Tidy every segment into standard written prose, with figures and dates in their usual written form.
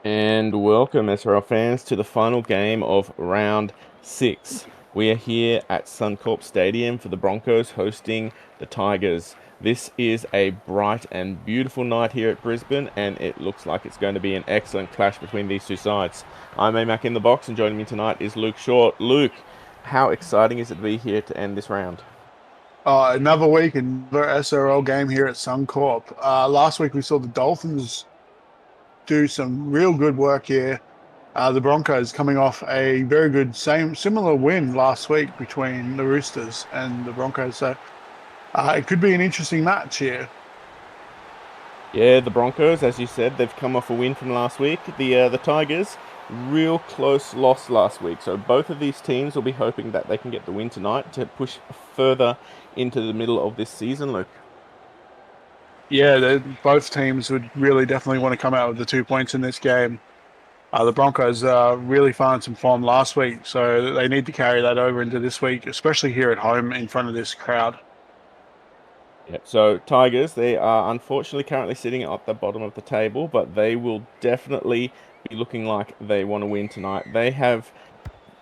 And welcome, SRL fans, to the final game of round 6. We are here at Suncorp Stadium for the Broncos hosting the Tigers. This is a bright and beautiful night here at Brisbane, and it looks like it's going to be an excellent clash between these two sides. I'm AMAC in the box, and joining me tonight is Luke Short. Luke, how exciting is it to be here to end this round? Another week, another SRL game here at Suncorp. Last week we saw the Dolphins do some real good work here. The Broncos coming off a very good, similar win last week between the Roosters and the Broncos. So it could be an interesting match here. Yeah, the Broncos, as you said, they've come off a win from last week. The Tigers, real close loss last week. So both of these teams will be hoping that they can get the win tonight to push further into the middle of this season, Luke. Yeah, both teams would really definitely want to come out with the 2 points in this game. The Broncos really found some form last week, so they need to carry that over into this week, especially here at home in front of this crowd. Yeah. So Tigers, they are unfortunately currently sitting at the bottom of the table, but they will definitely be looking like they want to win tonight. They have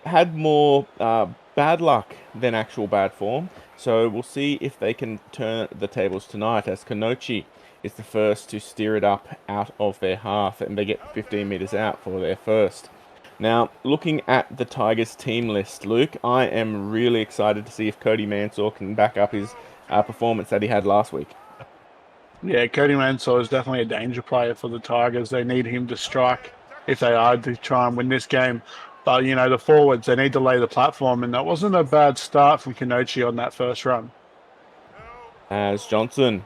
had more bad luck than actual bad form. So we'll see if they can turn the tables tonight, as Kanochi is the first to steer it up out of their half, and they get 15 meters out for their first. Now, looking at the Tigers team list, Luke, I am really excited to see if Cody Mansour can back up his performance that he had last week. Yeah, Cody Mansour is definitely a danger player for the Tigers. They need him to strike if they are to try and win this game. But, the forwards, they need to lay the platform, and that wasn't a bad start from Kanochi on that first run. As Johnson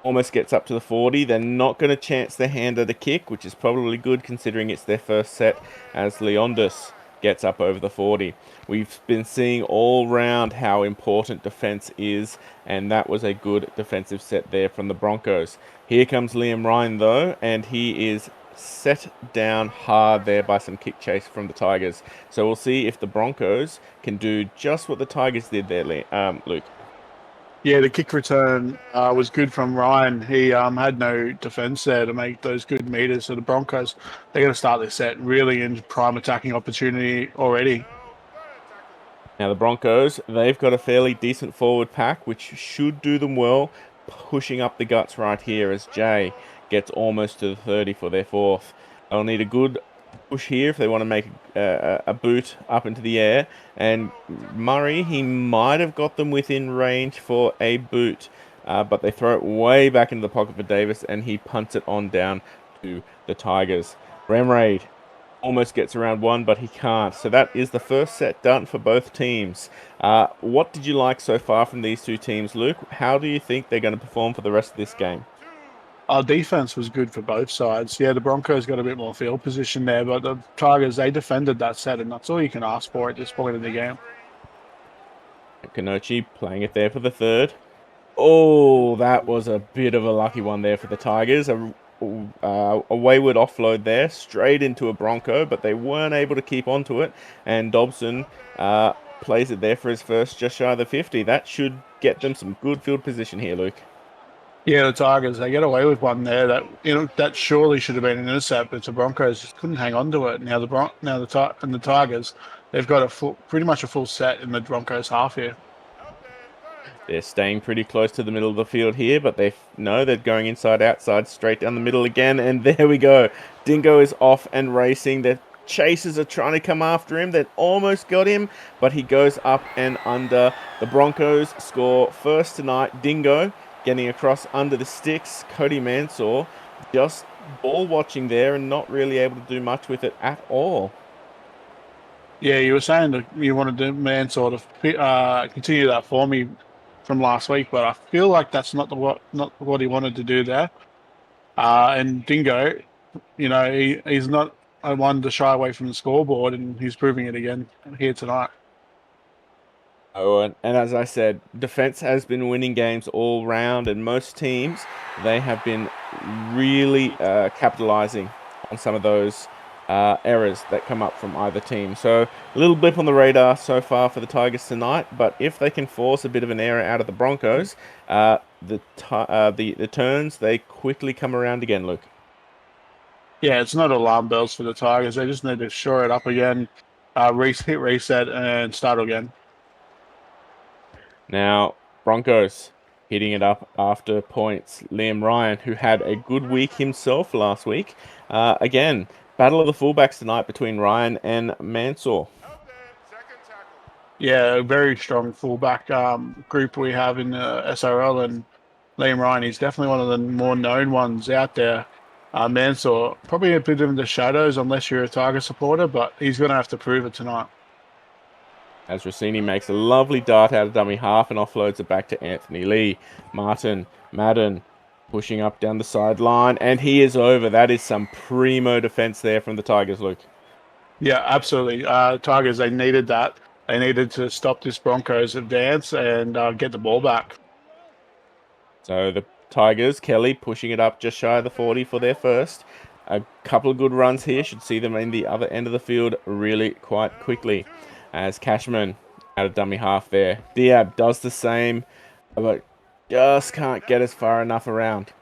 almost gets up to the 40. They're not going to chance their hand at a kick, which is probably good considering it's their first set, as Leondis gets up over the 40. We've been seeing all round how important defense is, and that was a good defensive set there from the Broncos. Here comes Liam Ryan, though, and he is set down hard there by some kick chase from the Tigers. So we'll see if the Broncos can do just what the Tigers did there, Luke. Yeah, the kick return was good from Ryan. He had no defense there to make those good meters. So the Broncos, they're going to start this set really in prime attacking opportunity already. Now, the Broncos, they've got a fairly decent forward pack, which should do them well, pushing up the guts right here as Jay gets almost to the 30 for their fourth. They'll need a good push here if they want to make a boot up into the air. And Murray, he might have got them within range for a boot, but they throw it way back into the pocket for Davis, and he punts it on down to the Tigers. Ramraid almost gets around one, but he can't. So that is the first set done for both teams. What did you like so far from these two teams, Luke? How do you think they're going to perform for the rest of this game? Our defense was good for both sides. Yeah, the Broncos got a bit more field position there, but the Tigers, they defended that set, and that's all you can ask for at this point in the game. Kanochi playing it there for the third. Oh, that was a bit of a lucky one there for the Tigers. A wayward offload there, straight into a Bronco, but they weren't able to keep onto it. And Dobson plays it there for his first, just shy of the 50. That should get them some good field position here, Luke. Yeah, the Tigers, they get away with one there that surely should have been an intercept, but the Broncos just couldn't hang on to it. Now the Tigers, they've got pretty much a full set in the Broncos half here. They're staying pretty close to the middle of the field here, but they know they're going inside, outside, straight down the middle again. And there we go. Dingo is off and racing. The chasers are trying to come after him. They almost got him, but he goes up and under. The Broncos score first tonight. Dingo getting across under the sticks. Cody Mansour just ball watching there and not really able to do much with it at all. Yeah, you were saying that you wanted the man sort of continue that for me from last week, but I feel like that's not what he wanted to do there. And Dingo, he's not one to shy away from the scoreboard, and he's proving it again here tonight. Oh, and as I said, defense has been winning games all round, and most teams, they have been really capitalizing on some of those errors that come up from either team. So a little blip on the radar so far for the Tigers tonight, but if they can force a bit of an error out of the Broncos, the turns, they quickly come around again, Luke. Yeah, it's not alarm bells for the Tigers. They just need to shore it up again, hit reset, and start again. Now, Broncos hitting it up after points. Liam Ryan, who had a good week himself last week. Again, battle of the fullbacks tonight between Ryan and Mansour. Yeah, a very strong fullback group we have in the SRL, and Liam Ryan. He's definitely one of the more known ones out there. Mansour, probably a bit in the shadows unless you're a Tiger supporter, but he's going to have to prove it tonight. As Rossini makes a lovely dart out of dummy half and offloads it back to Anthony Lee. Madden pushing up down the sideline, and he is over. That is some primo defense there from the Tigers, Luke. Yeah, absolutely. Tigers, they needed that. They needed to stop this Broncos advance and get the ball back. So the Tigers, Kelly pushing it up just shy of the 40 for their first. A couple of good runs here should see them in the other end of the field really quite quickly. As Cashman out of dummy half there. Diab does the same, but just can't get as far enough around.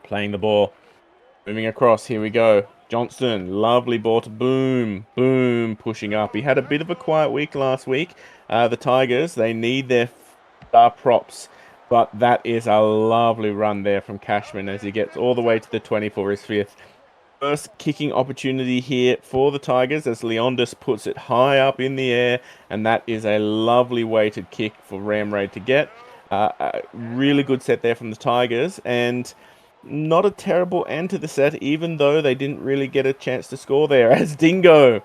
Playing the ball. Moving across, here we go. Johnston, lovely ball to Boom, pushing up. He had a bit of a quiet week last week. The Tigers, they need their star props, but that is a lovely run there from Cashman as he gets all the way to the 20 for his fifth. First kicking opportunity here for the Tigers as Leondis puts it high up in the air, and that is a lovely weighted kick for Ramray to get. A really good set there from the Tigers, and not a terrible end to the set, even though they didn't really get a chance to score there. As Dingo,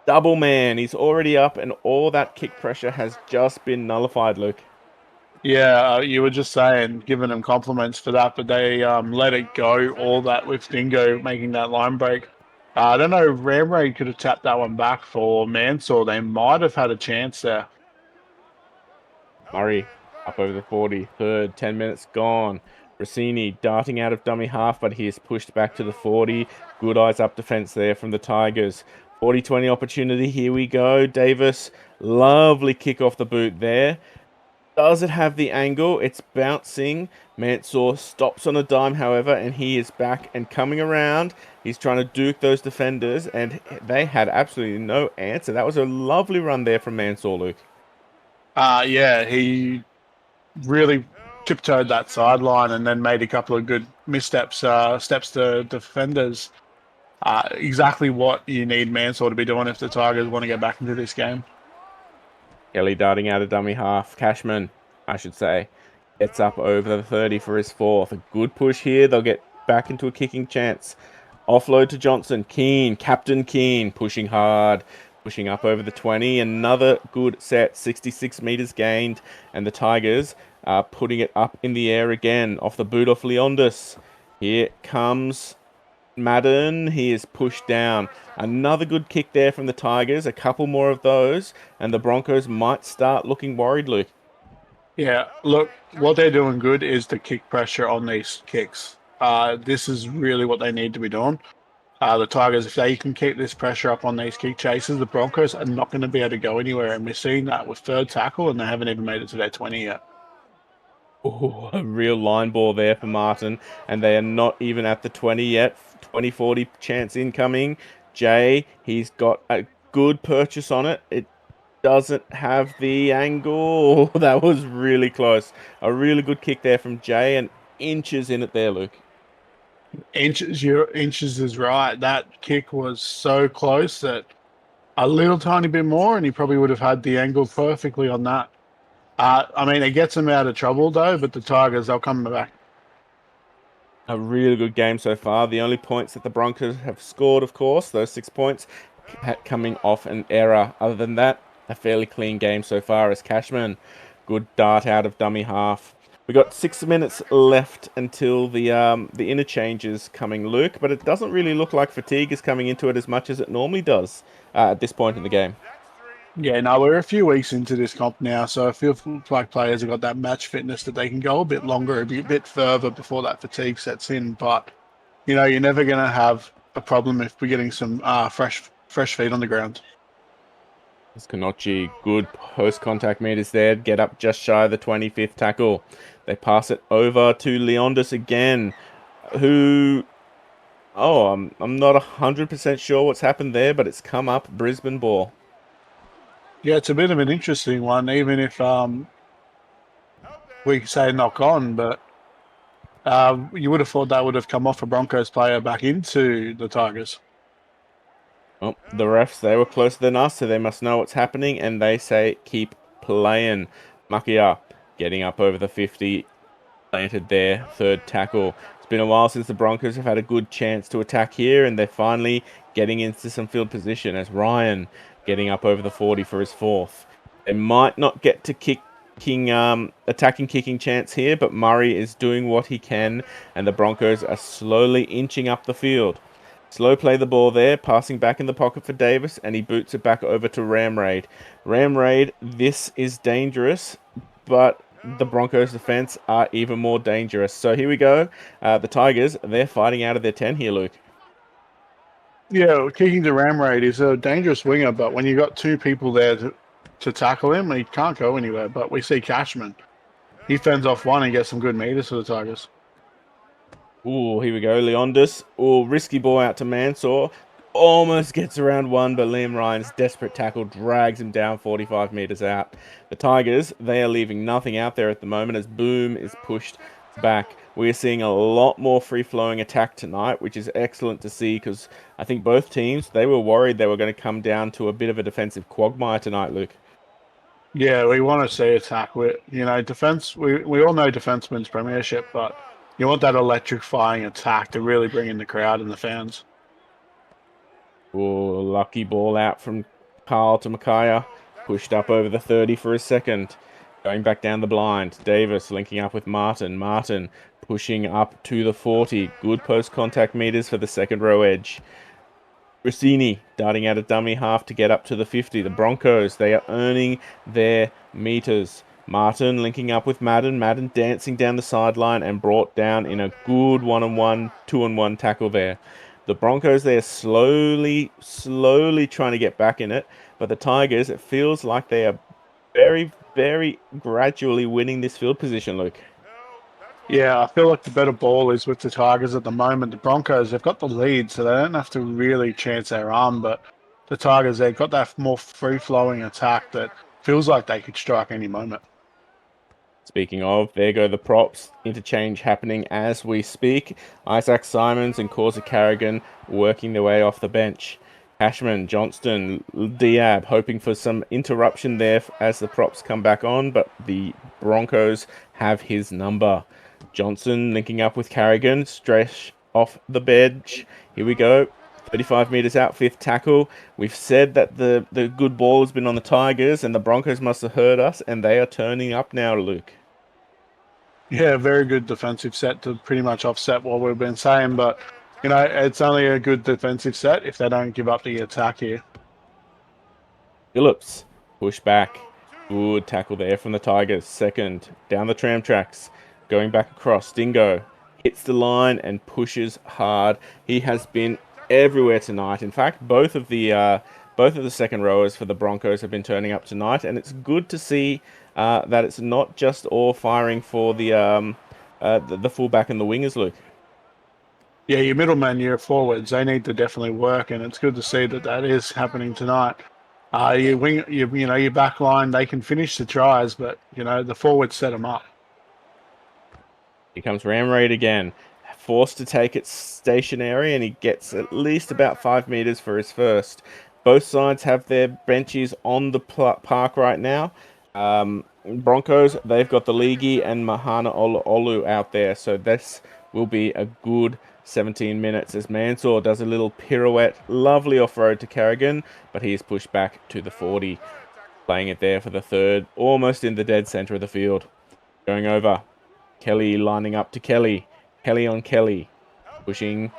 double man, he's already up, and all that kick pressure has just been nullified, Luke. Yeah, you were just saying, giving them compliments for that, but they let it go. All that with Dingo making that line break. I don't know. Ramray could have tapped that one back for Mansour. They might have had a chance there. Murray up over the 40, third, 10 minutes gone. Rossini darting out of dummy half, but he is pushed back to the 40. Good eyes up defense there from the Tigers. 40-20 opportunity. Here we go. Davis, lovely kick off the boot there. Does it have the angle? It's bouncing. Mansour stops on a dime, however, and he is back and coming around. He's trying to duke those defenders, and they had absolutely no answer. That was a lovely run there from Mansour, Luke. Yeah, he really tiptoed that sideline and then made a couple of good missteps, steps to defenders. Exactly what you need Mansour to be doing if the Tigers want to get back into this game. Kelly darting out of dummy half. Cashman, I should say, gets up over the 30 for his fourth. A good push here. They'll get back into a kicking chance. Offload to Johnson. Captain Keane, pushing hard. Pushing up over the 20. Another good set. 66 meters gained. And the Tigers are putting it up in the air again. Off the boot of Leondis. Here comes Madden, he is pushed down. Another good kick there from the Tigers. A couple more of those, and the Broncos might start looking worried, Luke. Yeah, look, what they're doing good is to kick pressure on these kicks. This is really what they need to be doing. The Tigers, if they can keep this pressure up on these kick chases, the Broncos are not going to be able to go anywhere. And we're seeing that with third tackle, and they haven't even made it to their 20 yet. Oh, a real line ball there for Martin, and they are not even at the 20 yet. 20-40 chance incoming. Jay, he's got a good purchase on it. It doesn't have the angle. That was really close. A really good kick there from Jay, and inches in it there, Luke. Inches is right. That kick was so close that a little tiny bit more, and he probably would have had the angle perfectly on that. I mean, it gets them out of trouble though, but the Tigers, they'll come back. A really good game so far. The only points that the Broncos have scored, of course, those 6 points, coming off an error. Other than that, a fairly clean game so far as Cashman. Good dart out of dummy half. We got 6 minutes left until the interchanges coming, Luke, but it doesn't really look like fatigue is coming into it as much as it normally does at this point in the game. Yeah, no, we're a few weeks into this comp now, so I feel like players have got that match fitness that they can go a bit longer, a bit further before that fatigue sets in. But you're never going to have a problem if we're getting some fresh feet on the ground. As Kanochi, good post-contact meters there, get up just shy of the 25th tackle. They pass it over to Leondis again, who Oh, I'm not 100% sure what's happened there, but it's come up Brisbane ball. Yeah, it's a bit of an interesting one, even if we say knock on, but you would have thought that would have come off a Broncos player back into the Tigers. Oh, the refs, they were closer than us, so they must know what's happening, and they say keep playing. Makia getting up over the 50, planted their third tackle. It's been a while since the Broncos have had a good chance to attack here, and they're finally getting into some field position as Ryan getting up over the 40 for his fourth. They might not get to attacking kicking chance here, but Murray is doing what he can, and the Broncos are slowly inching up the field. Slow play the ball there, passing back in the pocket for Davis, and he boots it back over to Ramraid. Ramraid, this is dangerous, but the Broncos' defense are even more dangerous. So here we go. The Tigers, they're fighting out of their 10 here, Luke. Yeah, kicking to Ramraid is a dangerous winger, but when you've got two people there to tackle him, he can't go anywhere. But we see Cashman. He fends off one and gets some good meters for the Tigers. Ooh, here we go. Leondis. Ooh, risky ball out to Mansour. Almost gets around one, but Liam Ryan's desperate tackle drags him down 45 meters out. The Tigers, they are leaving nothing out there at the moment as Boom is pushed back. We are seeing a lot more free-flowing attack tonight, which is excellent to see because I think both teams, they were worried they were going to come down to a bit of a defensive quagmire tonight, Luke. Yeah, we want to see attack. Defense. We all know defense wins premiership, but you want that electrifying attack to really bring in the crowd and the fans. Oh, lucky ball out from Carl to Micaiah. Pushed up over the 30 for a second. Going back down the blind. Davis linking up with Martin. Martin pushing up to the 40. Good post contact meters for the second row edge. Rossini darting out a dummy half to get up to the 50. The Broncos, they are earning their meters. Martin linking up with Madden. Madden dancing down the sideline and brought down in a good one-on-one, two-on-one tackle there. The Broncos, they're slowly trying to get back in it. But the Tigers, it feels like they are very gradually winning this field position, Luke. Yeah, I feel like the better ball is with the Tigers at the moment. The Broncos, they've got the lead, so they don't have to really chance their arm. But the Tigers, they've got that more free-flowing attack that feels like they could strike any moment. Speaking of, there go the props. Interchange happening as we speak. Isaac Simons and Causa Carrigan working their way off the bench. Cashman, Johnston, Diab hoping for some interruption there as the props come back on, but the Broncos have his number. Johnson linking up with Carrigan, stretch off the bench. Here we go. 35 meters out, fifth tackle. We've said that the good ball has been on the Tigers, and the Broncos must have heard us, and they are turning up now, Luke. Yeah, very good defensive set to pretty much offset what we've been saying. But, it's only a good defensive set if they don't give up the attack here. Phillips, push back. Good tackle there from the Tigers. Second, down the tram tracks. Going back across. Dingo hits the line and pushes hard. He has been everywhere tonight. In fact, both of the second rowers for the Broncos have been turning up tonight, and it's good to see that it's not just all firing for the fullback and the wingers, Luke. Yeah, your middlemen, your forwards, they need to definitely work, and it's good to see that that is happening tonight. Your back line, they can finish the tries, but the forwards set them up. Here comes Ramraid again. Forced to take it stationary, and he gets at least about 5 meters for his first. Both sides have their benches on the park right now. Broncos, they've got the Leaguey and Mahana Olu out there, so this will be a good 17 minutes as Mansour does a little pirouette. Lovely off-road to Carrigan, but he is pushed back to the 40. Playing it there for the third, almost in the dead center of the field. Going over. Kelly lining up to Kelly. Kelly on Kelly. Pushing.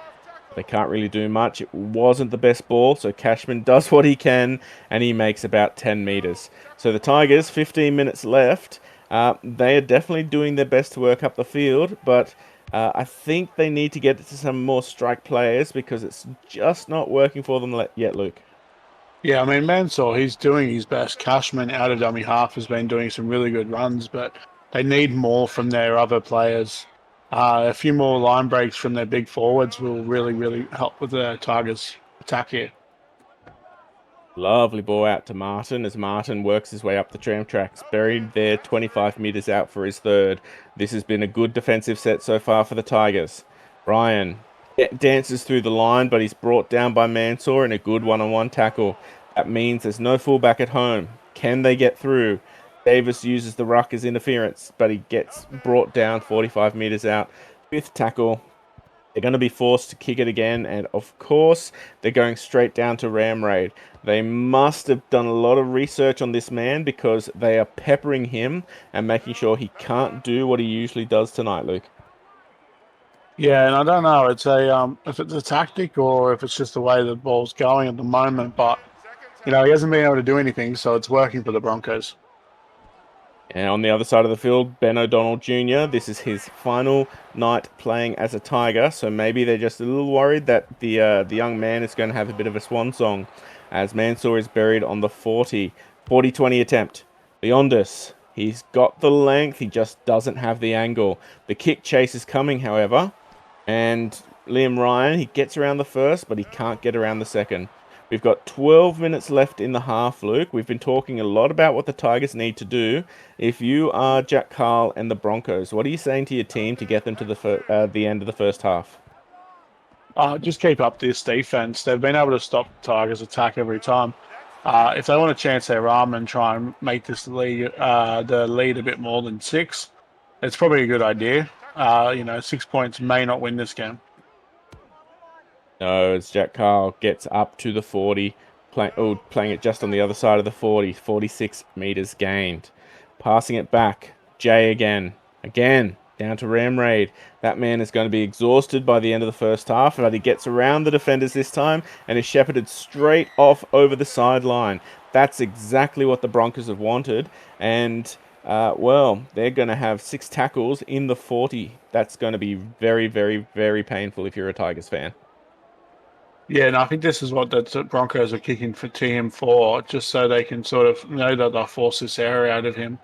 They can't really do much. It wasn't the best ball, so Cashman does what he can, and he makes about 10 meters. So the Tigers, 15 minutes left. They are definitely doing their best to work up the field, but I think they need to get to some more strike players because it's just not working for them yet, Luke. Yeah, I mean, Mansour, he's doing his best. Cashman out of dummy half has been doing some really good runs, but they need more from their other players. A few more line breaks from their big forwards will really, really help with the Tigers' attack here. Lovely ball out to Martin as Martin works his way up the tram tracks, buried there 25 metres out for his third. This has been a good defensive set so far for the Tigers. Ryan dances through the line, but he's brought down by Mansour in a good one-on-one tackle. That means there's no fullback at home. Can they get through? Davis uses the ruck as interference, but he gets brought down 45 metres out. Fifth tackle. They're going to be forced to kick it again, and of course, they're going straight down to Ram Raid. They must have done a lot of research on this man because they are peppering him and making sure he can't do what he usually does tonight, Luke. Yeah, and I don't know. It's a if it's a tactic or if it's just the way the ball's going at the moment. But he hasn't been able to do anything, so it's working for the Broncos. And on the other side of the field, Ben O'Donnell Jr., this is his final night playing as a Tiger, so maybe they're just a little worried that the young man is going to have a bit of a swan song, as Mansour is buried on the 40-20 attempt. Leondis, he's got the length, he just doesn't have the angle. The kick chase is coming, however, and Liam Ryan, he gets around the first, but he can't get around the second. We've got 12 minutes left in the half, Luke. We've been talking a lot about what the Tigers need to do. If you are Jack Carl and the Broncos, what are you saying to your team to get them to the end of the first half? Just keep up this defense. They've been able to stop the Tigers' attack every time. If they want to chance their arm and try and make this lead, the lead a bit more than 6, it's probably a good idea. 6 points may not win this game. No, as Jack Carl gets up to the 40, playing it just on the other side of the 40, 46 meters gained. Passing it back, Jay again, down to Ram Raid. That man is going to be exhausted by the end of the first half, but he gets around the defenders this time and is shepherded straight off over the sideline. That's exactly what the Broncos have wanted, and well, they're going to have 6 tackles in the 40. That's going to be very, very, very painful if you're a Tigers fan. Yeah, and I think this is what the Broncos are kicking for to him for, just so they can sort of know that they'll force this error out of him.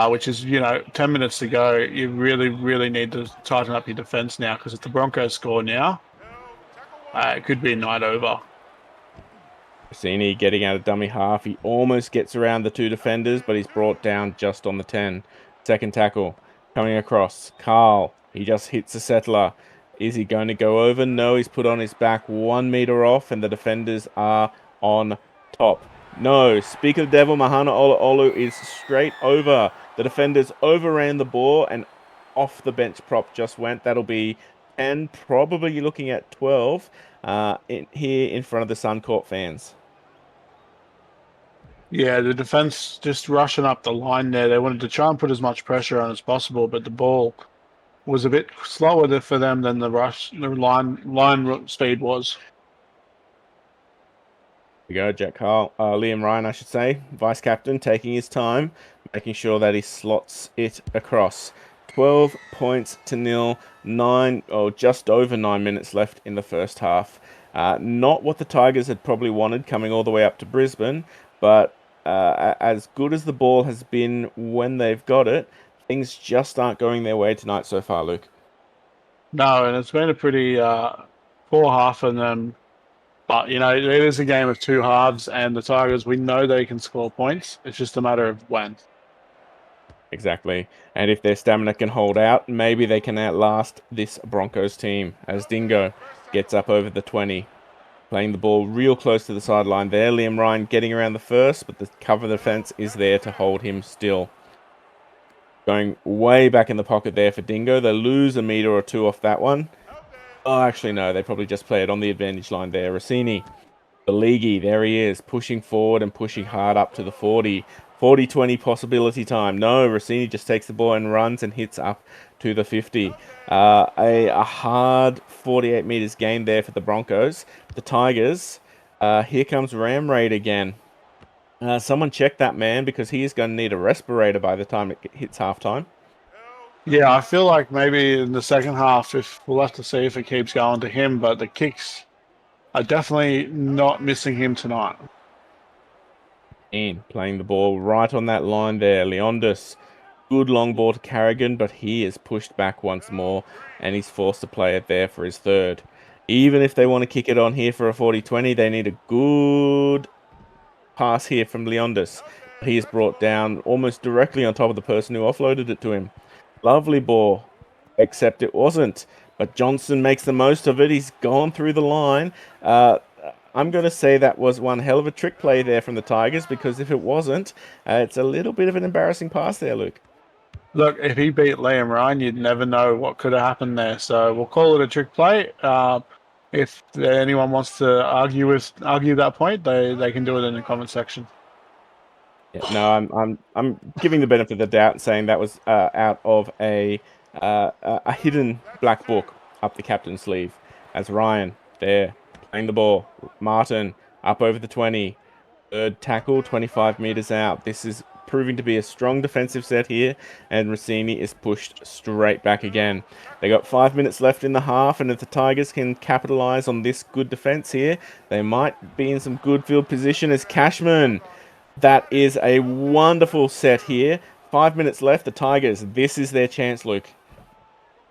Which is, 10 minutes to go. You really, really need to tighten up your defense now because if the Broncos score now, it could be a night over. Rossini getting out of dummy half. He almost gets around the 2 defenders, but he's brought down just on the 10. Second tackle coming across. Carl, he just hits the settler. Is he going to go over? No, he's put on his back 1 meter off, and the defenders are on top. No, speak of the devil, Mahana Olu is straight over. The defenders overran the ball, and off the bench prop just went. That'll be 10, probably looking at 12 here in front of the Suncorp fans. Yeah, the defense just rushing up the line there. They wanted to try and put as much pressure on as possible, but the ball was a bit slower for them than the line speed was. We go, Jack Carl, Liam Ryan, I should say, vice captain, taking his time, making sure that he slots it across. 12 points to nil, just over 9 minutes left in the first half. Not what the Tigers had probably wanted coming all the way up to Brisbane, but as good as the ball has been when they've got it, things just aren't going their way tonight so far, Luke. No, and it's been a pretty poor half for them. But, it is a game of 2 halves, and the Tigers, we know they can score points. It's just a matter of when. Exactly. And if their stamina can hold out, maybe they can outlast this Broncos team as Dingo gets up over the 20. Playing the ball real close to the sideline there. Liam Ryan getting around the first, but the cover of the fence is there to hold him still. Going way back in the pocket there for Dingo. They lose a meter or 2 off that one. Oh, actually, no. They probably just play it on the advantage line there. Rossini, the leaguey, there he is, pushing forward and pushing hard up to the 40. 40-20 possibility time. No, Rossini just takes the ball and runs and hits up to the 50. A hard 48 meters gain there for the Broncos. The Tigers, here comes Ram Raid again. Someone check that man because he is going to need a respirator by the time it hits halftime. Yeah, I feel like maybe in the second half, if we'll have to see if it keeps going to him, but the kicks are definitely not missing him tonight. Playing the ball right on that line there. Leondis Good long ball to Carrigan, but he is pushed back once more, and he's forced to play it there for his third. Even if they want to kick it on here for a 40-20, they need a good pass here from Leondis. He is brought down almost directly on top of the person who offloaded it to him. Lovely ball, except it wasn't. But Johnson makes the most of it. He's gone through the line. I'm going to say that was one hell of a trick play there from the Tigers, because if it wasn't, it's a little bit of an embarrassing pass there, Luke. Look, if he beat Liam Ryan, you'd never know what could have happened there. So we'll call it a trick play. If anyone wants to argue that point, they can do it in the comment section. Yeah, no, I'm giving the benefit of the doubt and saying that was out of a hidden black book up the captain's sleeve. As Ryan there playing the ball, Martin up over the 20, third tackle, 25 meters out. This is proving to be a strong defensive set here, and Rossini is pushed straight back again. They got 5 minutes left in the half, and if the Tigers can capitalize on this good defense here, they might be in some good field position as Cashman. That is a wonderful set here. 5 minutes left. The Tigers, this is their chance, Luke.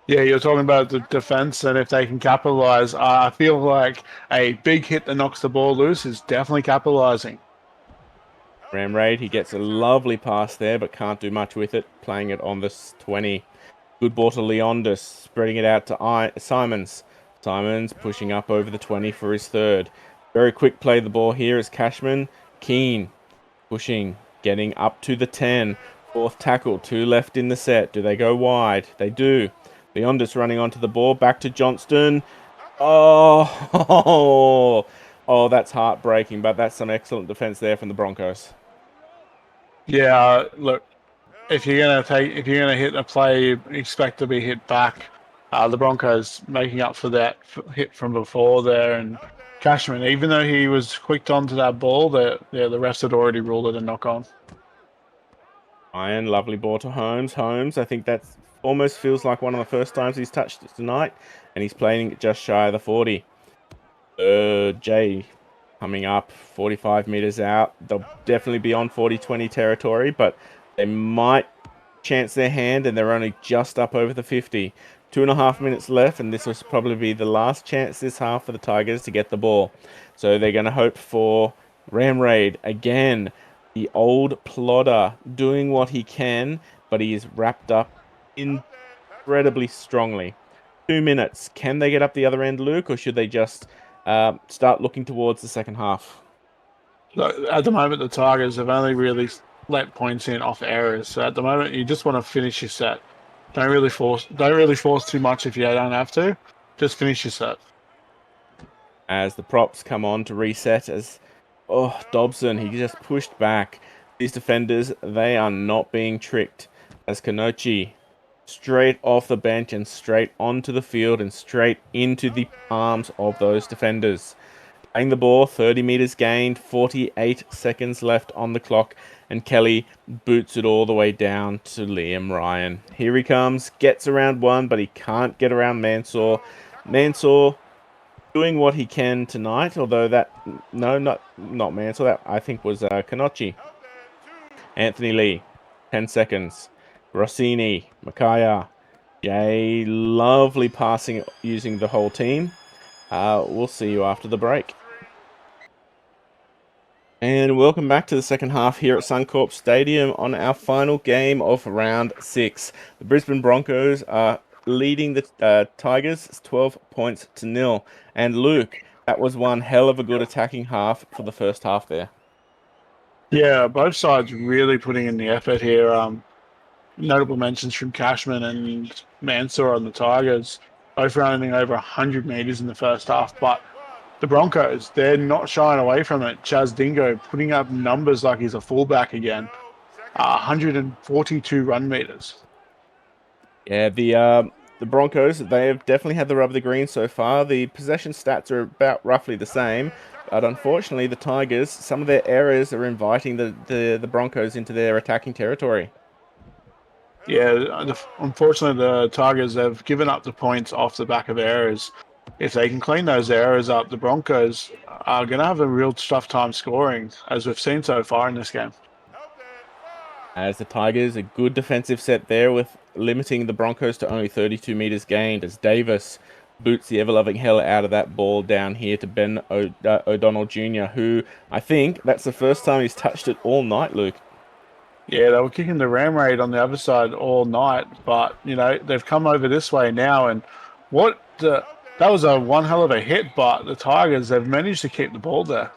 Yeah, you're talking about the defense, and if they can capitalize, I feel like a big hit that knocks the ball loose is definitely capitalizing. Ram Raid, he gets a lovely pass there, but can't do much with it. Playing it on this 20. Good ball to Leondis, spreading it out to Simons. Simons pushing up over the 20 for his third. Very quick play the ball here is Cashman. Keen pushing, getting up to the 10. Fourth tackle, 2 left in the set. Do they go wide? They do. Leondis running onto the ball, back to Johnston. Oh, oh, that's heartbreaking, but that's some excellent defense there from the Broncos. Yeah, look, if you're gonna hit a play, you expect to be hit back. The Broncos making up for that hit from before there, and Cashman, even though he was quicked onto that ball, the refs had already ruled it a knock on. Iron, lovely ball to Holmes. Holmes, I think that almost feels like one of the first times he's touched it tonight, and he's playing just shy of the 40. Jay coming up 45 meters out. They'll definitely be on 40-20 territory, but they might chance their hand, and they're only just up over the 50. 2.5 minutes left, and this will probably be the last chance this half for the Tigers to get the ball. So they're going to hope for Ram Raid again. The old plodder doing what he can, but he is wrapped up incredibly strongly. 2 minutes. Can they get up the other end, Luke, or should they just start looking towards the second half? Look, at the moment, the Tigers have only really let points in off errors. So at the moment, you just want to finish your set. Don't really force too much if you don't have to. Just finish your set. As the props come on to reset, as Dobson, he just pushed back. These defenders, they are not being tricked. As Kanochi, straight off the bench and straight onto the field and straight into the arms of those defenders. Playing the ball, 30 meters gained, 48 seconds left on the clock, and Kelly boots it all the way down to Liam Ryan. Here he comes, gets around one, but he can't get around Mansour. Mansour doing what he can tonight, although not Mansour, that I think was Kanochi. Anthony Lee, 10 seconds. Rossini, Makaya, Jay, lovely passing using the whole team. We'll see you after the break. And welcome back to the second half here at Suncorp Stadium on our final game of round 6. The Brisbane Broncos are leading the Tigers 12 points to 0. And Luke, that was one hell of a good attacking half for the first half there. Yeah, both sides really putting in the effort here. Notable mentions from Cashman and Mansour on the Tigers, both running over 100 meters in the first half. But the Broncos, they're not shying away from it. Chaz Dingo putting up numbers like he's a fullback again. 142 run meters. Yeah, the Broncos, they have definitely had the rub of the green so far. The possession stats are about roughly the same, but unfortunately the Tigers, some of their errors are inviting the Broncos into their attacking territory. Yeah, unfortunately the Tigers have given up the points off the back of errors. If they can clean those errors up, the Broncos are going to have a real tough time scoring, as we've seen so far in this game. As the Tigers, a good defensive set there with limiting the Broncos to only 32 meters gained as Davis boots the ever-loving hell out of that ball down here to Ben O'Donnell Jr., who I think that's the first time he's touched it all night, Luke. Yeah, they were kicking the ram raid on the other side all night, but they've come over this way now, and that was a one hell of a hit, but the Tigers they've managed to keep the ball there.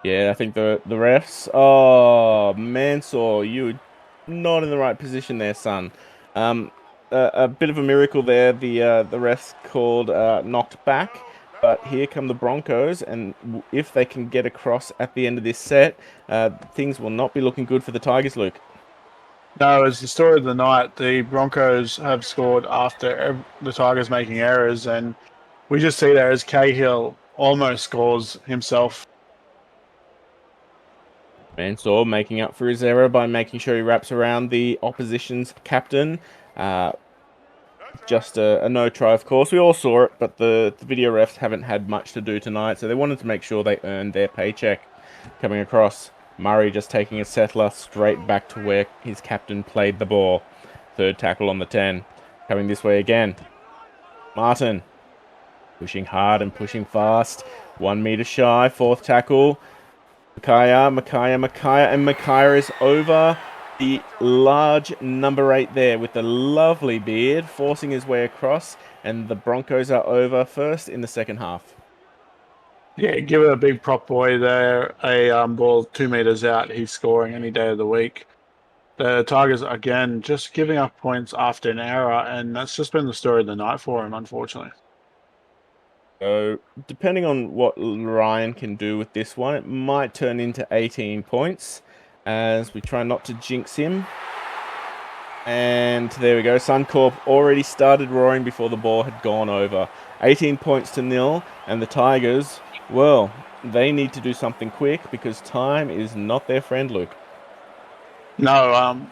Yeah, I think the refs. Oh, Mansour, you were not in the right position there, son. Um, a bit of a miracle there. The refs called knocked back, but here come the Broncos, and if they can get across at the end of this set, things will not be looking good for the Tigers, Luke. No, as the story of the night, the Broncos have scored after the Tigers making errors, and we just see that as Cahill almost scores himself. Mansour making up for his error by making sure he wraps around the opposition's captain. Uh, Just a no try, of course. We all saw it, but the video refs haven't had much to do tonight, so they wanted to make sure they earned their paycheck. Coming across, Murray just taking a settler straight back to where his captain played the ball. Third tackle on the 10. Coming this way again. Martin pushing hard and pushing fast. 1 meter shy. Fourth tackle. Micaiah, and Micaiah is over the large number 8 there with the lovely beard, forcing his way across, and the Broncos are over first in the second half. Yeah, give it a big prop boy there. A ball 2 meters out, he's scoring any day of the week. The Tigers again just giving up points after an error, and that's just been the story of the night for him, unfortunately. So, depending on what Ryan can do with this one, it might turn into 18 points as we try not to jinx him. And there we go. Suncorp already started roaring before the ball had gone over. 18 points to nil. And the Tigers, well, they need to do something quick because time is not their friend, Luke. No,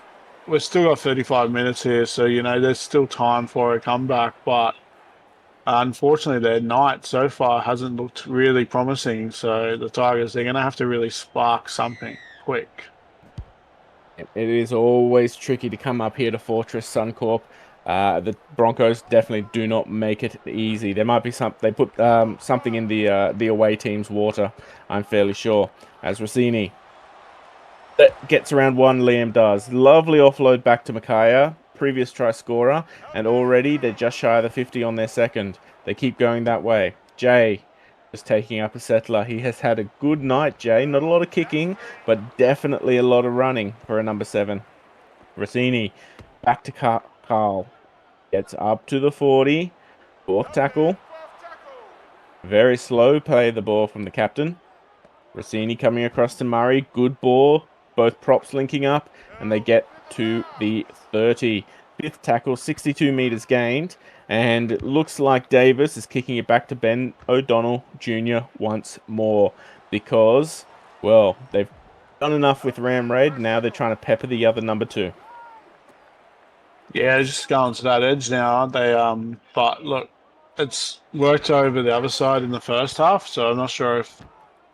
we've still got 35 minutes here, so there's still time for a comeback, but unfortunately their night so far hasn't looked really promising. So the Tigers, they're going to have to really spark something quick. It is always tricky to come up here to Fortress Suncorp. The Broncos definitely do not make it easy. There might be they put something in the away team's water, I'm fairly sure. As Rossini that gets around one, Liam does. Lovely offload back to Micaiah, previous try scorer, and already they're just shy of the 50 on their second. They keep going that way. Jay just taking up a settler. He has had a good night, Jay. Not a lot of kicking, but definitely a lot of running for a number 7. Rossini back to Carl. Gets up to the 40. Fourth tackle. Very slow play the ball from the captain. Rossini coming across to Murray. Good ball. Both props linking up, and they get to the 30. Fifth tackle, 62 meters gained, and it looks like Davis is kicking it back to Ben O'Donnell Jr. once more because, well, they've done enough with Ram Raid. Now they're trying to pepper the other number 2. Yeah, they're just going to that edge now, aren't they? But look, it's worked over the other side in the first half, so I'm not sure if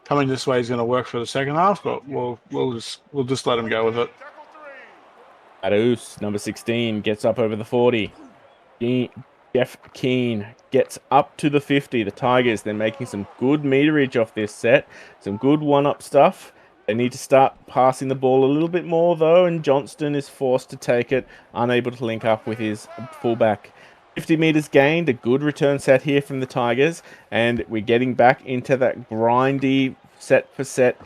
coming this way is going to work for the second half, but we'll just let them go with it. Adus, number 16, gets up over the 40. Jeff Keane gets up to the 50. The Tigers, they're making some good meterage off this set. Some good one-up stuff. They need to start passing the ball a little bit more, though, and Johnston is forced to take it, unable to link up with his fullback. 50 meters gained, a good return set here from the Tigers, and we're getting back into that grindy set-for-set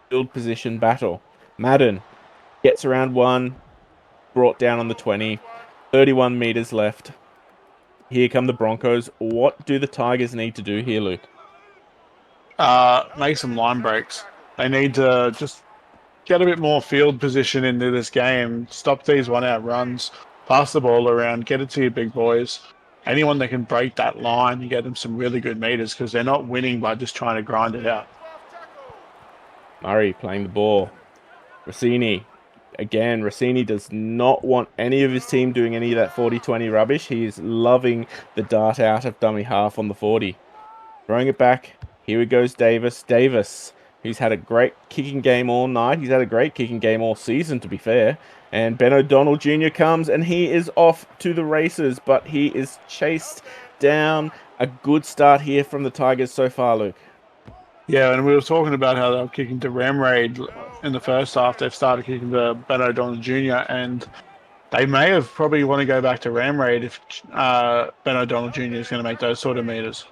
field position battle. Madden gets around one, brought down on the 20, 31 meters left. Here come the Broncos. What do the Tigers need to do here, Luke? Make some line breaks. They need to just get a bit more field position into this game. Stop these one-out runs. Pass the ball around. Get it to your big boys. Anyone that can break that line, you get them some really good meters because they're not winning by just trying to grind it out. Murray playing the ball. Rossini. Again, Rossini does not want any of his team doing any of that 40-20 rubbish. He is loving the dart out of dummy half on the 40. Throwing it back. Here it goes, Davis. Davis who's had a great kicking game all night. He's had a great kicking game all season, to be fair. And Ben O'Donnell Jr. comes, and he is off to the races, but he is chased down. A good start here from the Tigers so far, Luke. Yeah, and we were talking about how they were kicking to Ram Raid in the first half. They've started kicking to Ben O'Donnell Jr. and they may have probably want to go back to Ram Raid if Ben O'Donnell Jr. is going to make those sort of meters.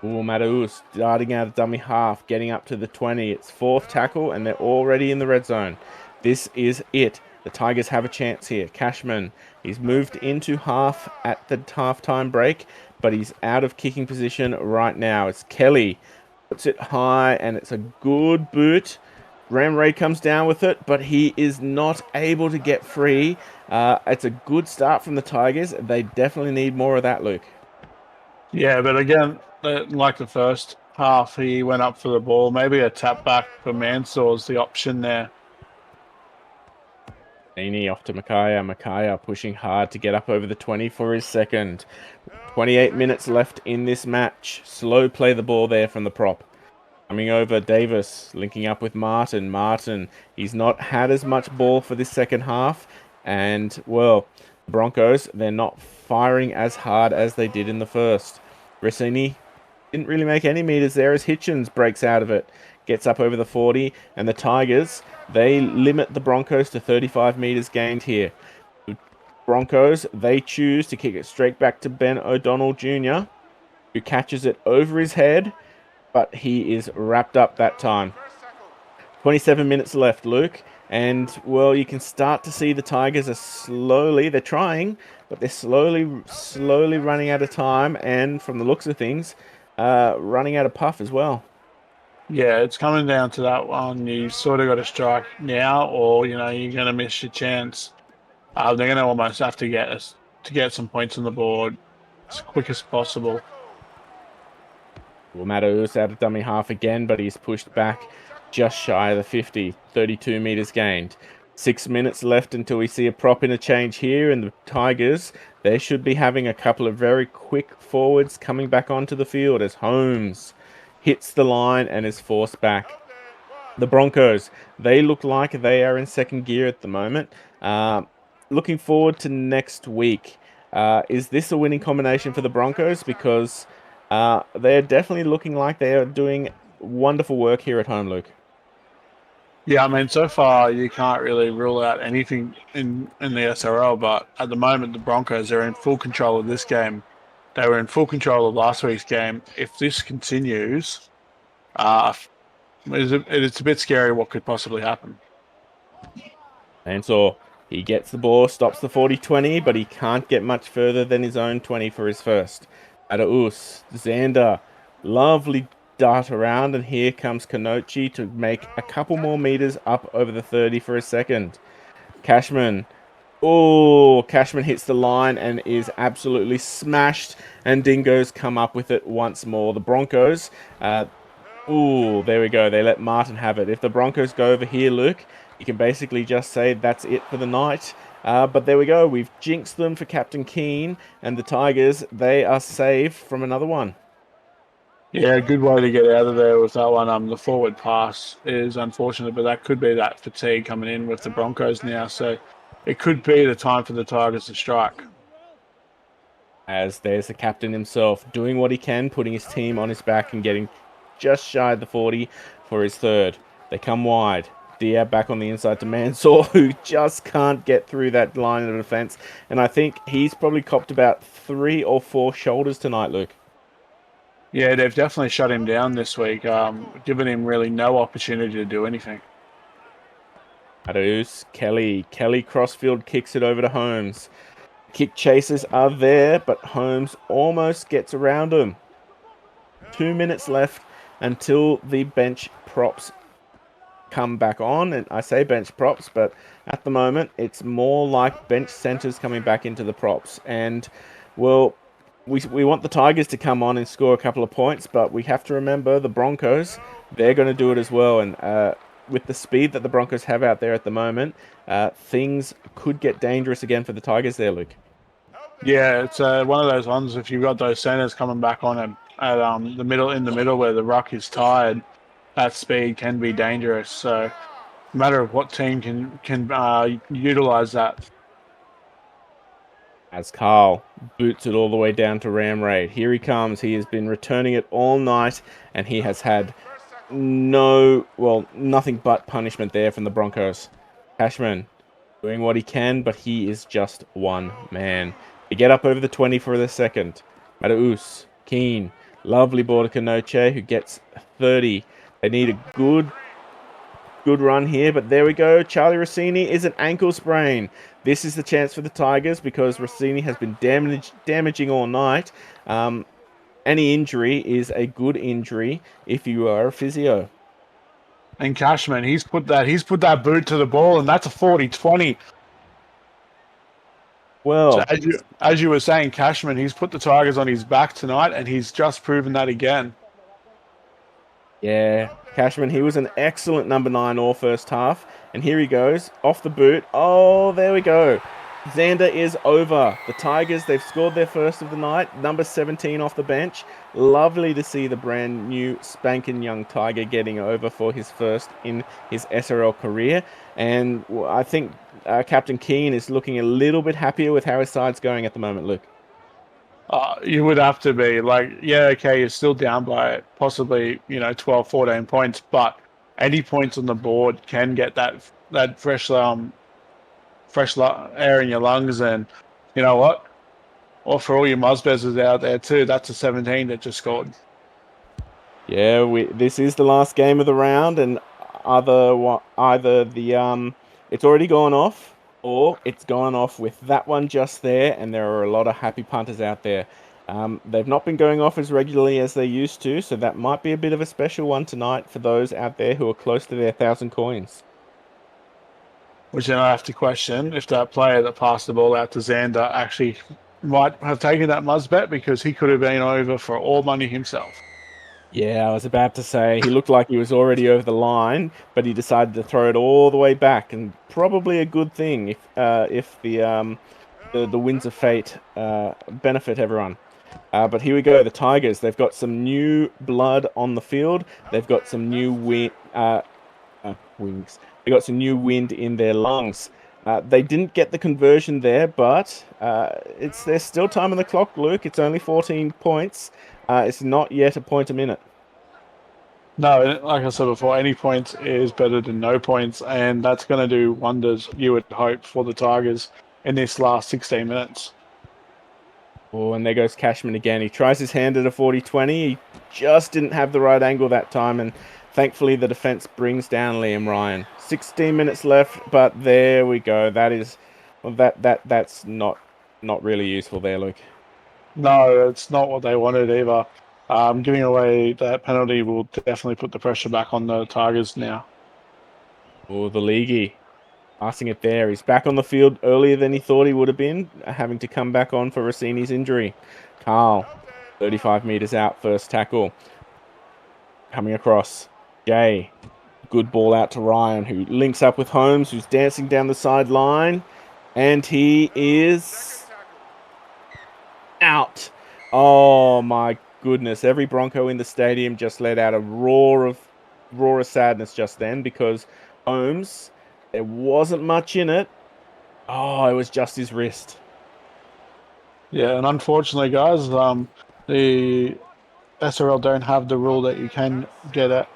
Ooh, Madhu starting out a dummy half, getting up to the 20. It's fourth tackle, and they're already in the red zone. This is it. The Tigers have a chance here. Cashman, he's moved into half at the halftime break, but he's out of kicking position right now. It's Kelly. Puts it high, and it's a good boot. Ram Ray comes down with it, but he is not able to get free. It's a good start from the Tigers. They definitely need more of that, Luke. Yeah, but again, like the first half, he went up for the ball. Maybe a tap back for Mansour is the option there. Heaney off to Micaiah. Micaiah pushing hard to get up over the 20 for his second. 28 minutes left in this match. Slow play the ball there from the prop. Coming over, Davis linking up with Martin. Martin, he's not had as much ball for this second half. And, well, Broncos, they're not firing as hard as they did in the first. Rossini didn't really make any meters there as Hitchens breaks out of it. Gets up over the 40. And the Tigers, they limit the Broncos to 35 meters gained here. The Broncos, they choose to kick it straight back to Ben O'Donnell Jr., who catches it over his head, but he is wrapped up that time. 27 minutes left, Luke. And, well, you can start to see the Tigers are slowly, they're trying, but they're slowly running out of time. And from the looks of things, running out of puff as well. Yeah, it's coming down to that one. You sort of got to strike now, or you're going to miss your chance. They're going to almost have to get some points on the board as quick as possible. Well, Matteus out of dummy half again, but he's pushed back just shy of the 50. 32 meters gained. 6 minutes left until we see a prop interchange here, and the Tigers, they should be having a couple of very quick forwards coming back onto the field as Holmes hits the line and is forced back. The Broncos, they look like they are in second gear at the moment. Looking forward to next week. Is this a winning combination for the Broncos? Because they're definitely looking like they are doing wonderful work here at home, Luke. Yeah, I mean, so far you can't really rule out anything in the SRL, but at the moment the Broncos are in full control of this game. They were in full control of last week's game. If this continues, it's a bit scary what could possibly happen. And so he gets the ball, stops the 40-20, but he can't get much further than his own 20 for his first. Adaus, Xander, lovely dart around, and here comes Kanochi to make a couple more meters up over the 30 for a second. Cashman. Oh, Cashman hits the line and is absolutely smashed, and Dingoes come up with it once more. The Broncos, there we go. They let Martin have it. If the Broncos go over here, Luke, you can basically just say that's it for the night. But there we go. We've jinxed them for Captain Keane, and the Tigers, they are saved from another one. Yeah, good way to get out of there with that one. The forward pass is unfortunate, but that could be that fatigue coming in with the Broncos now. So it could be the time for the Tigers to strike. As there's the captain himself doing what he can, putting his team on his back and getting just shy of the 40 for his third. They come wide. Diab back on the inside to Mansour, who just can't get through that line of defense. And I think he's probably copped about 3 or 4 shoulders tonight, Luke. Yeah, they've definitely shut him down this week, giving him really no opportunity to do anything. Adaus, Kelly. Kelly crossfield kicks it over to Holmes. Kick chasers are there, but Holmes almost gets around him. 2 minutes left until the bench props come back on. And I say bench props, but at the moment, it's more like bench centers coming back into the props. And, well, we want the Tigers to come on and score a couple of points, but we have to remember the Broncos, they're going to do it as well. And with the speed that the Broncos have out there at the moment, things could get dangerous again for the Tigers there, Luke. Yeah, it's one of those ones. If you've got those centers coming back on at in the middle where the ruck is tired, that speed can be dangerous. So, no matter of what team can utilize that. As Carl boots it all the way down to Ram Raid. Here he comes. He has been returning it all night, and he has had nothing but punishment there from the Broncos. Cashman doing what he can, but he is just one man. They get up over the 20 for the second. Mataus, Keane, lovely ball to Kanoche, who gets 30. They need a good run here, but there we go. Charlie Rossini is an ankle sprain. This is the chance for the Tigers because Rossini has been damaging all night. Any injury is a good injury if you are a physio. And Cashman, he's put that boot to the ball, and that's a 40-20. So Well, as you were saying, Cashman, he's put the Tigers on his back tonight, and he's just proven that again. yeah, Cashman, he was an excellent number 9 all first half. And here he goes, off the boot. Oh, there we go. Xander is over. The Tigers, they've scored their first of the night. Number 17 off the bench. Lovely to see the brand new spanking young Tiger getting over for his first in his SRL career. And I think Captain Keane is looking a little bit happier with how his side's going at the moment, Luke. You would have to be like, yeah, okay, you're still down by possibly 12, 14 points, but any points on the board can get that fresh air in your lungs, and you know what? Or for all your Muzbezzers out there too, that's a 17 that just scored. Yeah, this is the last game of the round, and either the it's already gone off, or it's gone off with that one just there, and there are a lot of happy punters out there. They've not been going off as regularly as they used to, so that might be a bit of a special one tonight for those out there who are close to their 1,000 coins. Which then I have to question if that player that passed the ball out to Xander actually might have taken that Muzbet, because he could have been over for all money himself. Yeah, I was about to say he looked like he was already over the line, but he decided to throw it all the way back, and probably a good thing if the winds of fate benefit everyone. But here we go. The Tigers. They've got some new blood on the field. They've got some new wings. They got some new wind in their lungs. They didn't get the conversion there, but there's still time on the clock, Luke. It's only 14 points. It's not yet a point a minute. No, like I said before, any points is better than no points, and that's going to do wonders, you would hope, for the Tigers in this last 16 minutes. Oh, and there goes Cashman again. He tries his hand at a 40-20. He just didn't have the right angle that time, and thankfully the defense brings down Liam Ryan. 16 minutes left, but there we go. That's not really useful there, Luke. No, it's not what they wanted either. Giving away that penalty will definitely put the pressure back on the Tigers now. Oh, the leaguey passing it there. He's back on the field earlier than he thought he would have been, having to come back on for Rossini's injury. Carl, 35 meters out, first tackle. Coming across. Jay, good ball out to Ryan, who links up with Holmes, who's dancing down the sideline. And he is out. Oh, my goodness. Every Bronco in the stadium just let out a roar of sadness just then, because Holmes, there wasn't much in it. Oh, it was just his wrist. Yeah, and unfortunately, guys, the SRL don't have the rule that you can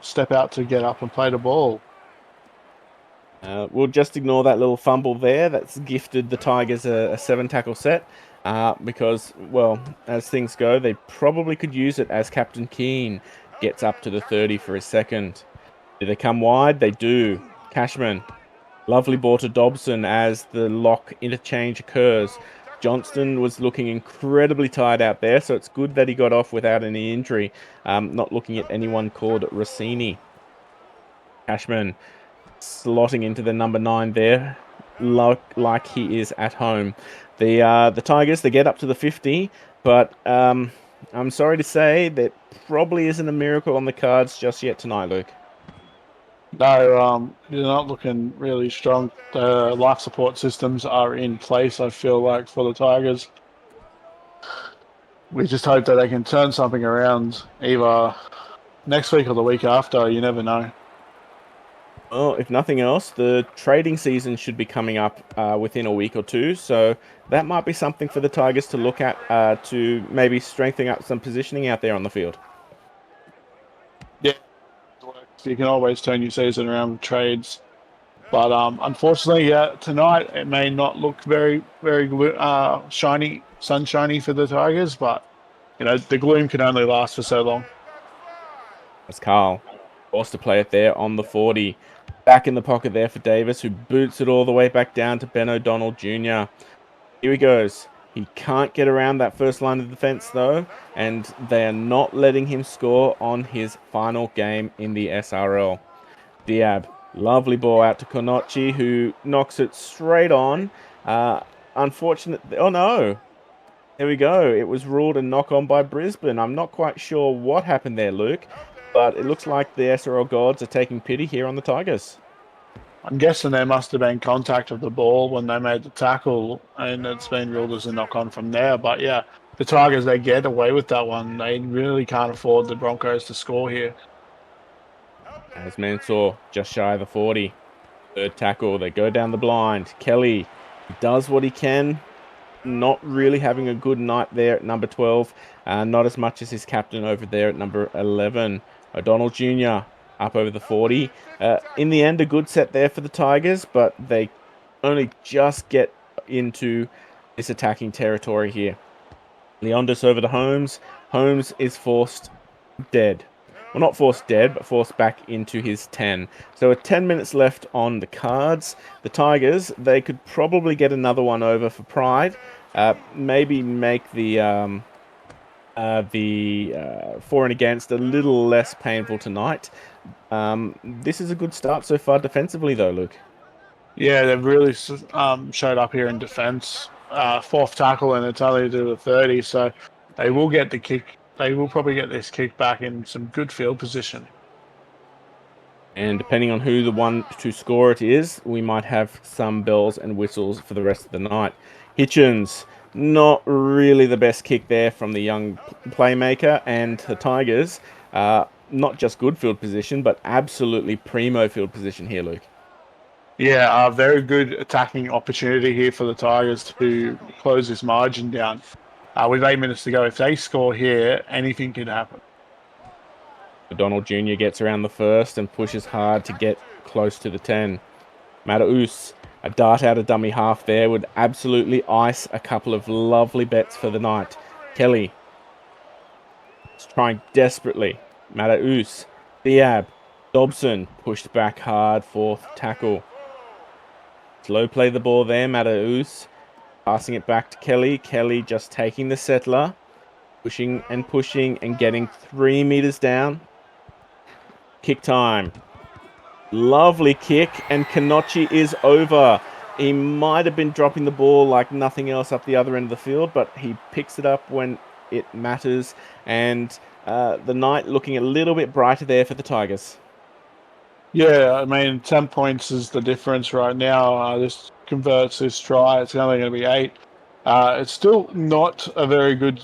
step out to get up and play the ball. We'll just ignore that little fumble there. That's gifted the Tigers a 7-tackle set. Because, well, as things go, they probably could use it as Captain Keane gets up to the 30 for his second. Do they come wide? They do. Cashman. Lovely ball to Dobson as the lock interchange occurs. Johnston was looking incredibly tired out there, so it's good that he got off without any injury. Not looking at anyone called Rossini. Cashman slotting into the number 9 there, like he is at home. The Tigers, they get up to the 50, but I'm sorry to say that probably isn't a miracle on the cards just yet tonight, Luke. No, you're not looking really strong. The life support systems are in place, I feel like, for the Tigers. We just hope that they can turn something around, either next week or the week after. You never know. Well, if nothing else, the trading season should be coming up within a week or two, so that might be something for the Tigers to look at to maybe strengthen up some positioning out there on the field. Yeah, you can always turn your season around with trades. But unfortunately, tonight it may not look very shiny, sunshiny for the Tigers. But the gloom can only last for so long. As Carl forced to play it there on the 40. Back in the pocket there for Davis, who boots it all the way back down to Ben O'Donnell Jr. Here he goes. He can't get around that first line of defense, though, and they are not letting him score on his final game in the SRL. Diab, lovely ball out to Konochi, who knocks it straight on. Unfortunately, oh no, there we go. It was ruled a knock-on by Brisbane. I'm not quite sure what happened there, Luke, but it looks like the SRL gods are taking pity here on the Tigers. I'm guessing there must have been contact of the ball when they made the tackle, and it's been ruled as a knock on from there. But yeah, the Tigers, they get away with that one. They really can't afford the Broncos to score here. As Mansour just shy of the 40. Third tackle, they go down the blind. Kelly does what he can. Not really having a good night there at number 12. Not as much as his captain over there at number 11. O'Donnell Jr. up over the 40. In the end, a good set there for the Tigers, but they only just get into this attacking territory here. Leondis over to Holmes. Holmes is forced dead. Well, not forced dead, but forced back into his 10. So with 10 minutes left on the cards, the Tigers, they could probably get another one over for pride. Maybe make the for and against a little less painful tonight. This is a good start so far defensively, though, Luke. Yeah, they've really showed up here in defence. Fourth tackle, and it's only to the 30, so they will get the kick. They will probably get this kick back in some good field position. And depending on who the one to score it is, we might have some bells and whistles for the rest of the night. Hitchens, not really the best kick there from the young playmaker, and the Tigers, not just good field position, but absolutely primo field position here, Luke. Yeah, a very good attacking opportunity here for the Tigers to close this margin down. With 8 minutes to go, if they score here, anything can happen. Donald Jr. gets around the first and pushes hard to get close to the 10. Mataus, a dart out of dummy half there, would absolutely ice a couple of lovely bets for the night. Kelly is trying desperately. Mataus, Diab, Dobson pushed back hard, fourth tackle. Slow play the ball there, Mataus. Passing it back to Kelly. Kelly just taking the settler. Pushing and getting 3 meters down. Kick time. Lovely kick, and Kanochi is over. He might have been dropping the ball like nothing else up the other end of the field, but he picks it up when it matters. And the night looking a little bit brighter there for the Tigers. Yeah, I mean, 10 points is the difference right now. This converts this try. It's only going to be 8. It's still not a very good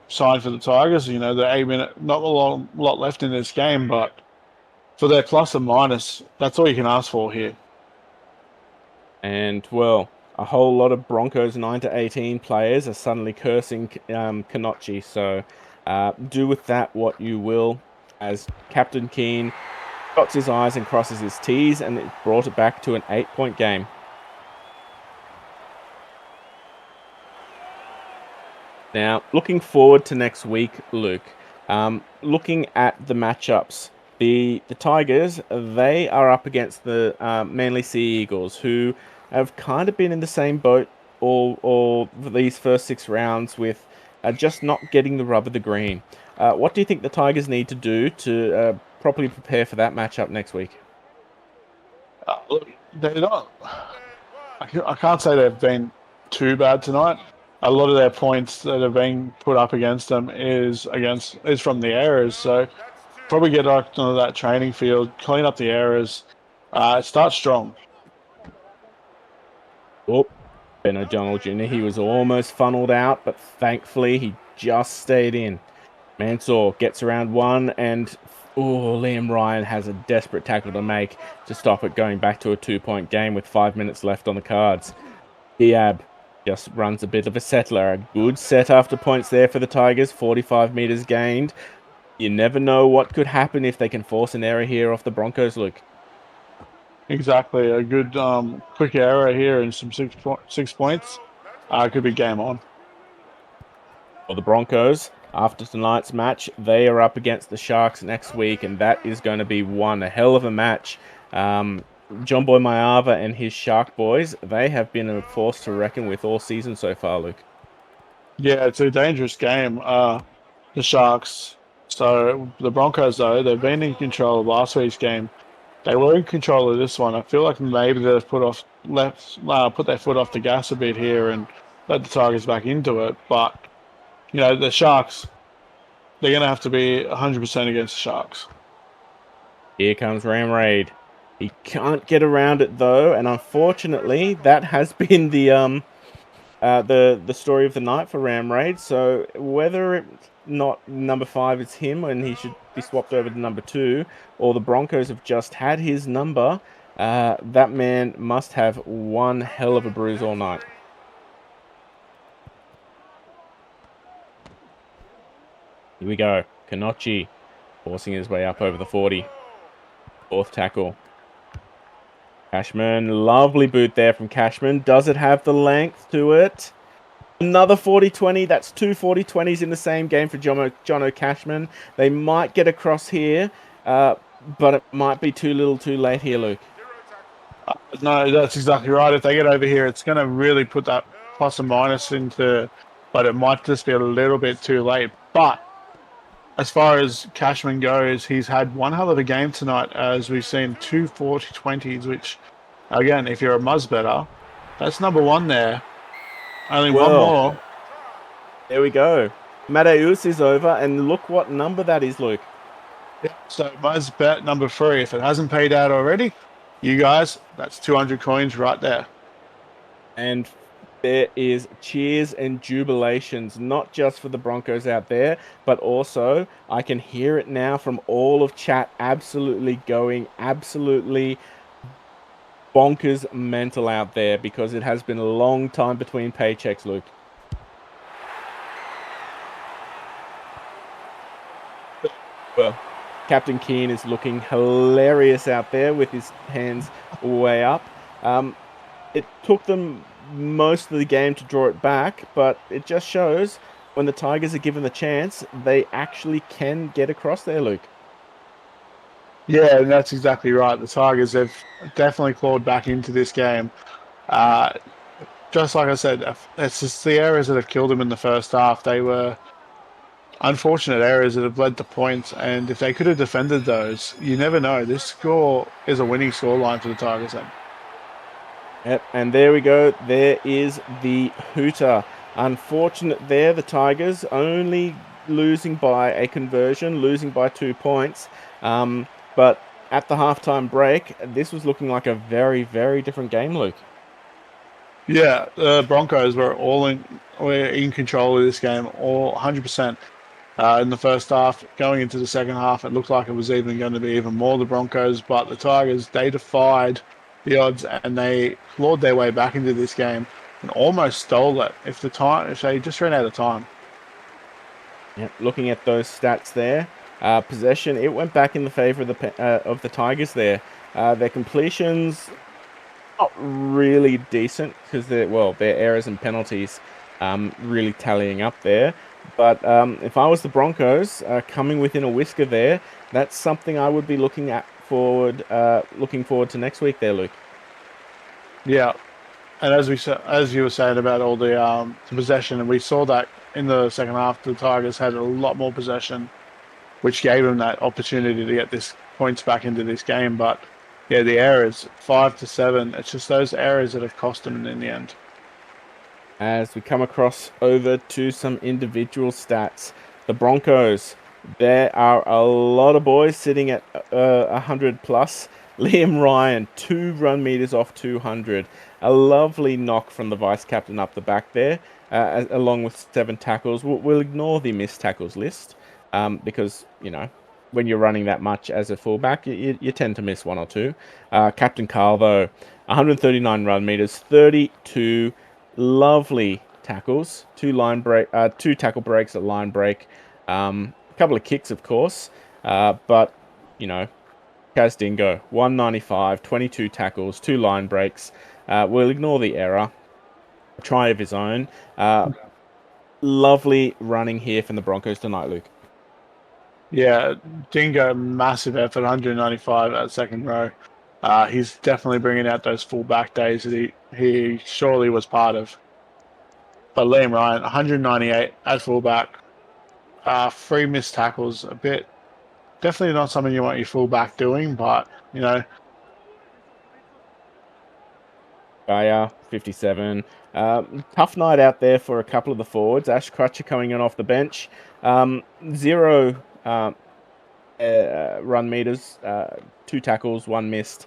sign for the Tigers. The 8 minute, not a lot left in this game, but for their plus and minus, that's all you can ask for here. And, well, a whole lot of Broncos 9 to 18 players are suddenly cursing Kanochi. So do with that what you will, as Captain Keane dots his I's and crosses his T's, and it brought it back to an 8-point game. Now, looking forward to next week, Luke, looking at the matchups, the Tigers, they are up against the Manly Sea Eagles, who have kind of been in the same boat all these first 6 rounds with just not getting the rub of the green. What do you think the Tigers need to do to properly prepare for that matchup next week? Look, they're not. I can't say they've been too bad tonight. A lot of their points that are being put up against them is from the errors. So probably get back onto that training field, clean up the errors, start strong. Oh, Ben O'Donnell Jr., he was almost funneled out, but thankfully he just stayed in. Mansour gets around one, and Liam Ryan has a desperate tackle to make to stop it going back to a 2-point game with 5 minutes left on the cards. Diab just runs a bit of a settler. A good set after points there for the Tigers. 45 meters gained. You never know what could happen if they can force an error here off the Broncos, Luke. Exactly. A good quick error here and some 6 points. Could be game on. For the Broncos, after tonight's match, they are up against the Sharks next week, and that is going to be one hell of a match. John Boy Mayava and his Shark boys, they have been a force to reckon with all season so far, Luke. Yeah, it's a dangerous game. The Sharks. So the Broncos, though, they've been in control of last week's game. They were in control of this one. I feel like maybe they've put their foot off the gas a bit here and let the Tigers back into it. But the Sharks, they're going to have to be 100% against the Sharks. Here comes Ram Raid. He can't get around it though, and unfortunately, that has been the story of the night for Ram Raid. So whether it's not number 5 is him and he should be swapped over to number 2, or the Broncos have just had his number, that man must have one hell of a bruise all night. Here we go. Kanochi forcing his way up over the 40. Fourth tackle. Cashman, lovely boot there from Cashman. Does it have the length to it? Another 40-20. That's two 40-20s in the same game for Jono Cashman. They might get across here, but it might be too little too late here, Luke. No, that's exactly right. If they get over here, it's going to really put that plus and minus into, but it might just be a little bit too late. But as far as Cashman goes, he's had one hell of a game tonight, as we've seen two 40-20s, which, again, if you're a Muzz better, that's number 1 there. Only one more. There we go. Mateus is over, and look what number that is, Luke. Yeah, so Muzz bet number 3. If it hasn't paid out already, you guys, that's 200 coins right there. And there is cheers and jubilations, not just for the Broncos out there, but also I can hear it now from all of chat absolutely going absolutely bonkers mental out there, because it has been a long time between paychecks, Luke. Well, Captain Keane is looking hilarious out there with his hands way up. It took them most of the game to draw it back, but it just shows when the Tigers are given the chance, they actually can get across there, Luke. Yeah, and that's exactly right. The Tigers have definitely clawed back into this game. Just like I said, it's just the errors that have killed them in the first half. They were unfortunate errors that have led to points, and if they could have defended those, you never know. This score is a winning scoreline for the Tigers then. Yep, and there we go. There is the hooter. Unfortunate there, the Tigers only losing by a conversion, losing by 2 points. But at the halftime break, this was looking like a very, very different game, Luke. Yeah, the Broncos were in control of this game, all 100%. In the first half, going into the second half, it looked like it was even going to be even more the Broncos, but the Tigers, they defied the odds and they clawed their way back into this game and almost stole it if they just ran out of time. Yeah, looking at those stats there, possession, it went back in the favor of the Tigers there. Their completions, not really decent, because their errors and penalties really tallying up there. But if I was the Broncos, coming within a whisker there, that's something I would be looking forward to next week there, Luke. Yeah, and as you were saying about all the possession, and we saw that in the second half, the Tigers had a lot more possession, which gave them that opportunity to get this points back into this game. But yeah, the errors 5-7. It's just those errors that have cost them in the end. As we come across over to some individual stats, the Broncos, there are a lot of boys sitting at 100 plus. Liam Ryan, 2 run meters off 200. A lovely knock from the vice captain up the back there, along with 7 tackles. We'll ignore the missed tackles list. because, when you're running that much as a fullback, you tend to miss one or two. Captain Carl, though, 139 run meters, 32 lovely tackles, two tackle breaks, a line break, a couple of kicks, of course, but, Kaz Dingo, 195, 22 tackles, two line breaks. We'll ignore the error. A try of his own. Lovely running here from the Broncos tonight, Luke. Yeah, Dingo, massive effort, 195 at second row. He's definitely bringing out those full back days that he surely was part of. But Liam Ryan, 198 at fullback. Three missed tackles, a bit. Definitely not something you want your fullback doing, but, Gaia, 57. Tough night out there for a couple of the forwards. Ash Crutcher coming in off the bench. Zero run meters, two tackles, one missed.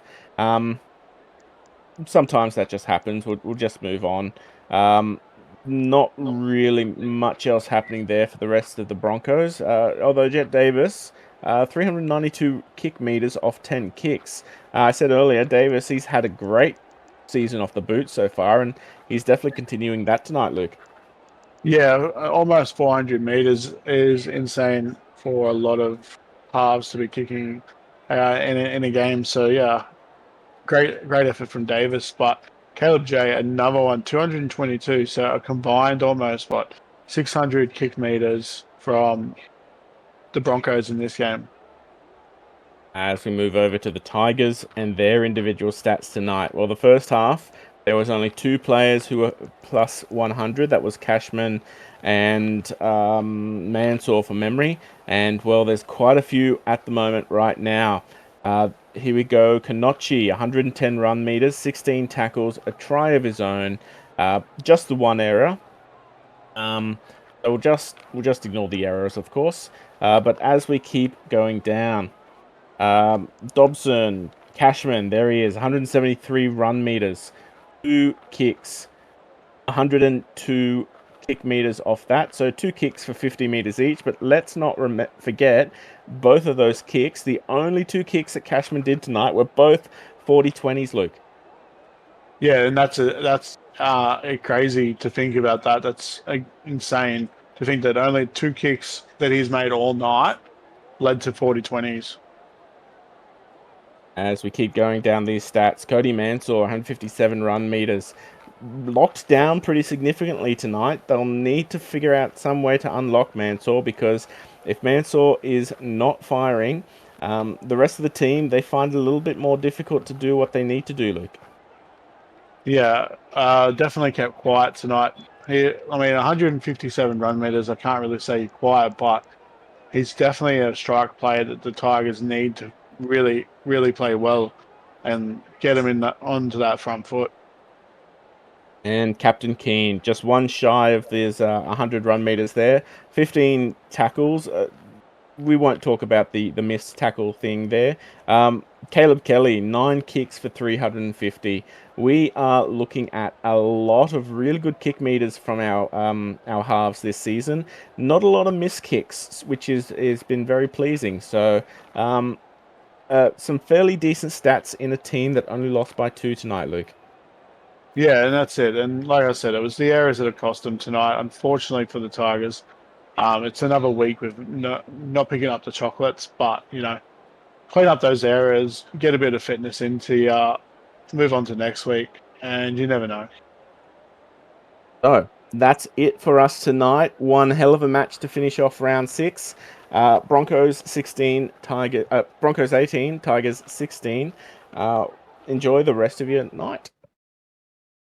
Sometimes that just happens. We'll just move on. Not really much else happening there for the rest of the Broncos. Although Jet Davis, 392 kick meters off 10 kicks. I said earlier, Davis, he's had a great season off the boot so far, and he's definitely continuing that tonight, Luke. yeah, almost 400 meters is insane for a lot of halves to be kicking in a game. So, yeah, great effort from Davis. But Caleb J, another one, 222. So a combined almost, 600 kick meters from the Broncos in this game. As we move over to the Tigers and their individual stats tonight. Well, the first half, there was only two players who were plus 100. That was Cashman and Mansour for memory. And, well, there's quite a few at the moment right now. Here we go. Kanochi, 110 run meters, 16 tackles, a try of his own. Just the one error. So we'll just ignore the errors, of course. But as we keep going down, Dobson, Cashman, there he is, 173 run meters, two kicks, 102 kick meters off that. So two kicks for 50 meters each. But let's not forget, both of those kicks, the only two kicks that Cashman did tonight were both 40-20s, Luke. Yeah, and that's crazy to think about that. That's insane to think that only two kicks that he's made all night led to 40-20s. As we keep going down these stats, Cody Mansour, 157 run meters, locked down pretty significantly tonight. They'll need to figure out some way to unlock Mansour, because if Mansour is not firing, the rest of the team, they find it a little bit more difficult to do what they need to do, Luke. Yeah, definitely kept quiet tonight. 157 run meters. I can't really say quiet, but he's definitely a strike player that the Tigers need to really, really play well and get him onto that front foot. And Captain Keane, just one shy of his 100 run meters there, 15 tackles. We won't talk about the missed tackle thing there. Caleb Kelly, 9 kicks for 350. We are looking at a lot of really good kick meters from our halves this season. Not a lot of missed kicks, which is been very pleasing. So some fairly decent stats in a team that only lost by 2 tonight, Luke. Yeah, and that's it. And like I said, it was the errors that have cost them tonight. Unfortunately for the Tigers, it's another week with not picking up the chocolates, but clean up those errors, get a bit of fitness into you, move on to next week, and you never know. So that's it for us tonight. One hell of a match to finish off round 6. Broncos 16, Broncos 18, Tigers 16. Enjoy the rest of your night.